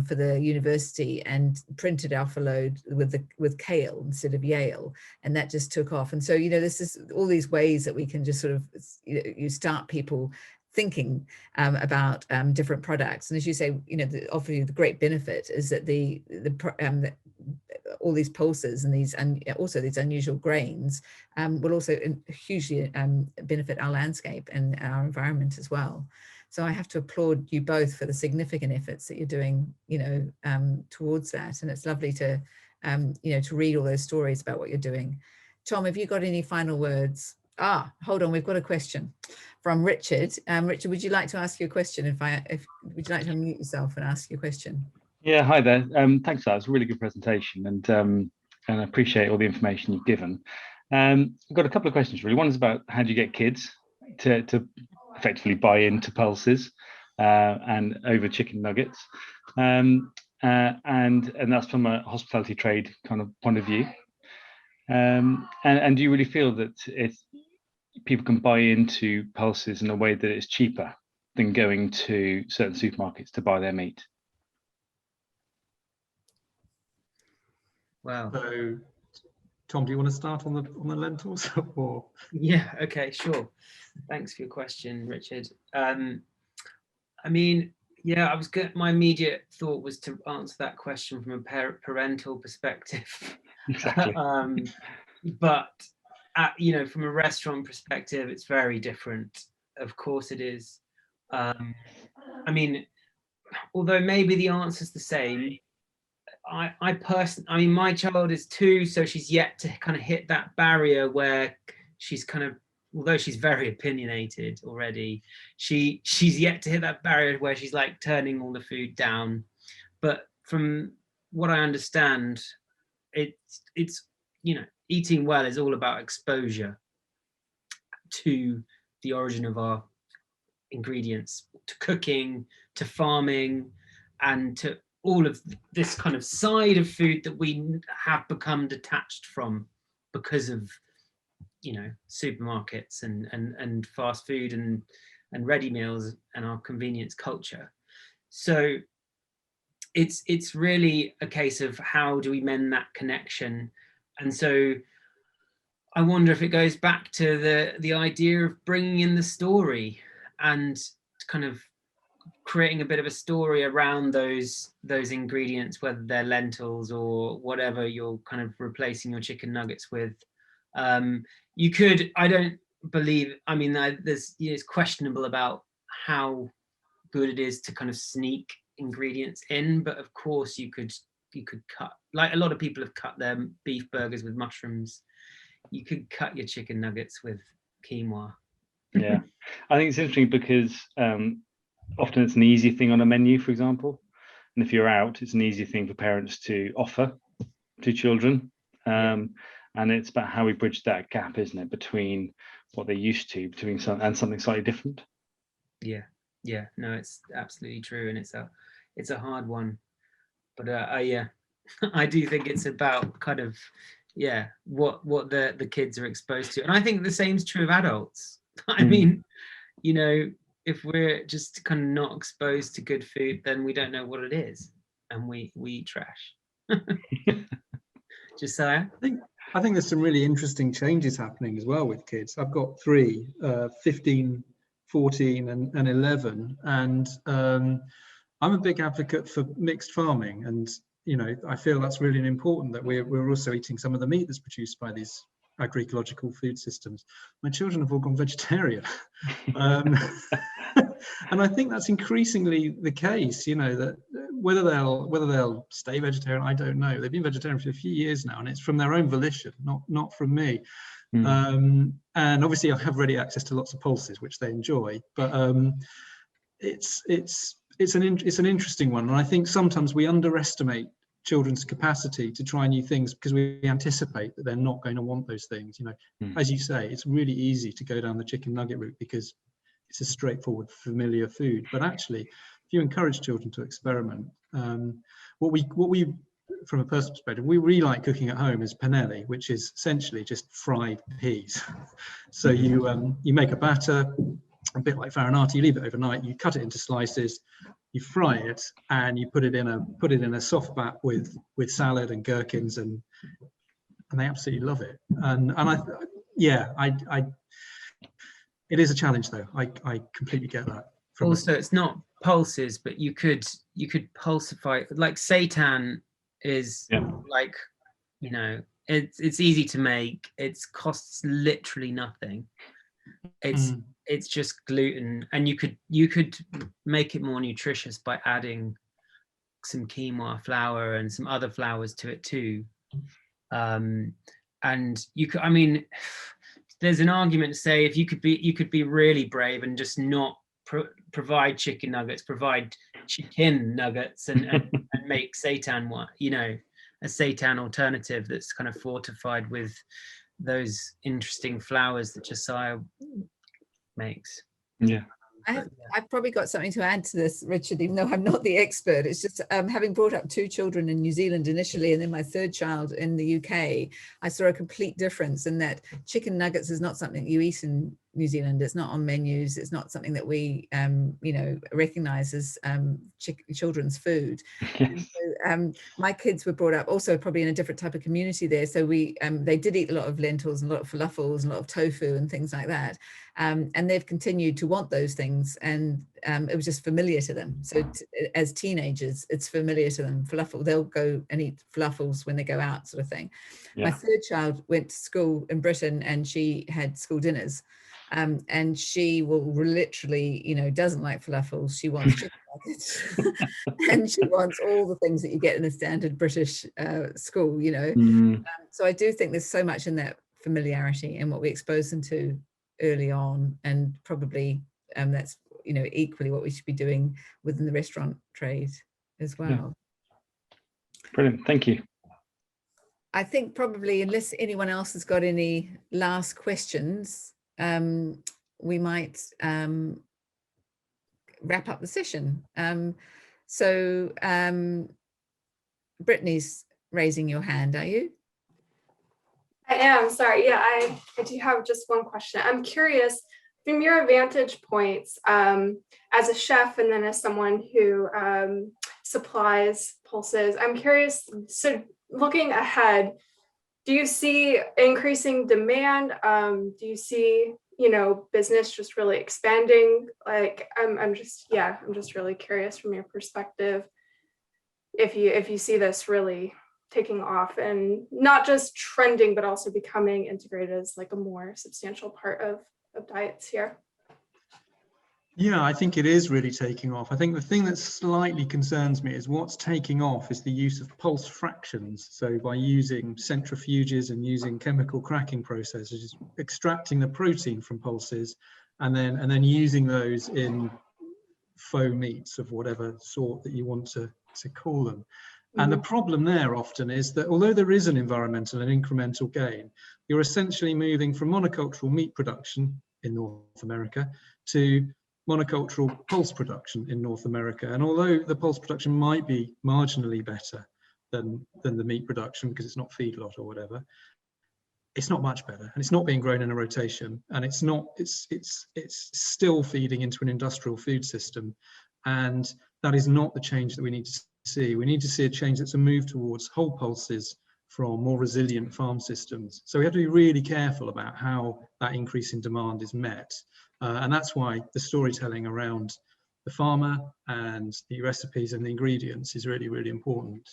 for the university and printed off a load with kale instead of Yale, and that just took off. And so, you know, this is all these ways that we can just sort of, you start people thinking about different products. And as you say, you know, obviously the great benefit is that all these pulses and these, and also these unusual grains will also hugely benefit our landscape and our environment as well. So I have to applaud you both for the significant efforts that you're doing, you know, towards that. And it's lovely to, you know, to read all those stories about what you're doing. Tom, have you got any final words? Hold on, we've got a question from Richard. Richard, would you like to ask your question? Would you like to unmute yourself and ask your question? Yeah, hi there. Thanks for that. It's a really good presentation, and I appreciate all the information you've given. I've got a couple of questions really. One is about how do you get kids to effectively buy into pulses and over chicken nuggets, and that's from a hospitality trade kind of point of view. And do you really feel that if people can buy into pulses in a way that it's cheaper than going to certain supermarkets to buy their meat? Wow. So, Tom, do you want to start on the lentils? Or Yeah, okay, sure. Thanks for your question, Richard. I mean, Yeah, my immediate thought was to answer that question from a parental perspective. Exactly. But from a restaurant perspective, it's very different. Of course it is. I mean, although maybe the answer's the same, I personally, my child is 2, so she's yet to kind of hit that barrier where she's kind of, although she's very opinionated already, she's yet to hit that barrier where she's like turning all the food down. But from what I understand, it's eating well is all about exposure to the origin of our ingredients, to cooking, to farming, and to all of this kind of side of food that we have become detached from because of supermarkets and fast food and ready meals and our convenience culture. So it's really a case of how do we mend that connection. And so I wonder if it goes back to the idea of bringing in the story and kind of creating a bit of a story around those ingredients, whether they're lentils or whatever you're kind of replacing your chicken nuggets with. You could, I don't believe, I mean, it's questionable about how good it is to kind of sneak ingredients in, but of course you could cut, like a lot of people have cut their beef burgers with mushrooms. You could cut your chicken nuggets with quinoa. Yeah, I think it's interesting because often it's an easy thing on a menu, for example, and if you're out, it's an easy thing for parents to offer to children. And it's about how we bridge that gap, isn't it, between what they're used to, between something slightly different. Yeah, no, it's absolutely true, and it's a hard one, but yeah, I do think it's about kind of what the kids are exposed to, and I think the same's true of adults. I mean, if we're just kind of not exposed to good food, then we don't know what it is, and we eat trash. Josiah? I think there's some really interesting changes happening as well with kids. I've got 3, 15, 14 and 11, and I'm a big advocate for mixed farming, and I feel that's really important that we're also eating some of the meat that's produced by these agroecological food systems. My children have all gone vegetarian. And I think that's increasingly the case, that whether they'll stay vegetarian, I don't know. They've been vegetarian for a few years now, and it's from their own volition, not from me. And obviously I have ready access to lots of pulses, which they enjoy, but it's an interesting one. And I think sometimes we underestimate children's capacity to try new things because we anticipate that they're not going to want those things. As you say, it's really easy to go down the chicken nugget route because it's a straightforward, familiar food. But actually, if you encourage children to experiment, what we from a personal perspective, we really like cooking at home is pennelli, which is essentially just fried peas. So you make a batter, a bit like farinata, you leave it overnight, you cut it into slices, you fry it, and you put it in a soft bat with salad and gherkins, and they absolutely love it. And I it is a challenge though. I completely get that. Also, it's not pulses, but you could pulsify, like seitan is like, it's easy to make. It costs literally nothing. It's just gluten, and you could make it more nutritious by adding some quinoa flour and some other flours to it too. And you could, I mean, there's an argument to say if you could be really brave and just not provide chicken nuggets, provide chicken nuggets and make seitan a seitan alternative that's kind of fortified with those interesting flours that Josiah makes. Yeah. I've probably got something to add to this, Richard, even though I'm not the expert. It's just having brought up 2 children in New Zealand initially, and then my 3rd child in the UK, I saw a complete difference in that chicken nuggets is not something you eat in New Zealand. It's not on menus. It's not something that we, you know, recognise as children's food. Yes. So, my kids were brought up also probably in a different type of community there. So they did eat a lot of lentils and a lot of falafels and a lot of tofu and things like that. And they've continued to want those things, and it was just familiar to them. So as teenagers, it's familiar to them. Falafel, they'll go and eat falafels when they go out, sort of thing. Yeah. My third child went to school in Britain, and she had school dinners, and she will literally, you know, doesn't like falafels. She wants chicken nuggets, and she wants all the things that you get in a standard British school, you know. So I do think there's so much in that familiarity and what we expose them to early on, and probably that's, you know, equally what we should be doing within the restaurant trade as well. Yeah. Brilliant, thank you. I think probably, unless anyone else has got any last questions, we might wrap up the session. So Brittany's raising your hand, are you? I am, sorry. Yeah, I do have just one question. I'm curious, from your vantage points, as a chef and then as someone who supplies pulses, I'm curious, so looking ahead, do you see increasing demand? Do you see, you know, business just really expanding? Like, I'm just really curious from your perspective, if you see this really taking off and not just trending, but also becoming integrated as like a more substantial part of diets here. Yeah, I think it is really taking off. I think the thing that slightly concerns me is what's taking off is the use of pulse fractions. So by using centrifuges and using chemical cracking processes, extracting the protein from pulses, and then using those in faux meats of whatever sort that you want to call them. And the problem there often is that although there is an environmental and incremental gain, you're essentially moving from monocultural meat production in North America to monocultural pulse production in North America. And although the pulse production might be marginally better than the meat production because it's not feedlot or whatever, it's not much better, and it's not being grown in a rotation, and it's still feeding into an industrial food system. And that is not the change that we need to see. We need to see a change that's a move towards whole pulses from more resilient farm systems. So we have to be really careful about how that increase in demand is met. And that's why the storytelling around the farmer and the recipes and the ingredients is really, really important.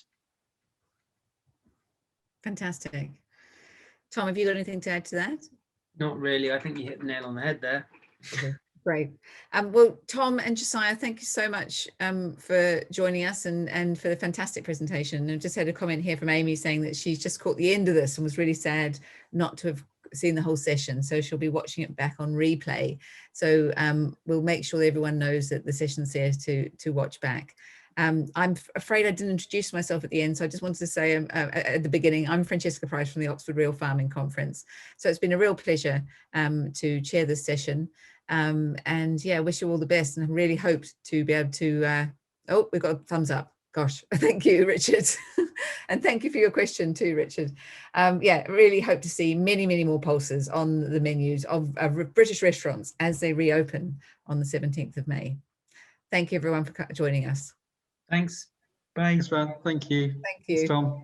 Fantastic. Tom, have you got anything to add to that? Not really. I think you hit the nail on the head there. Okay, great. Well, Tom and Josiah, thank you so much for joining us and for the fantastic presentation. I've just had a comment here from Amy saying that she's just caught the end of this and was really sad not to have seen the whole session. So she'll be watching it back on replay. So we'll make sure that everyone knows that the session's there to watch back. I'm afraid I didn't introduce myself at the end, so I just wanted to say at the beginning, I'm Francesca Price from the Oxford Real Farming Conference. So it's been a real pleasure to chair this session. And yeah, wish you all the best, and I really hope to be able to, oh, we've got a thumbs up. Gosh, thank you, Richard. And thank you for your question too, Richard. Yeah, really hope to see many, many more pulses on the menus of British restaurants as they reopen on the 17th of May. Thank you everyone for joining us. Thanks. Bye. Thanks, Fran. Thank you. Thank you. Thanks, Tom.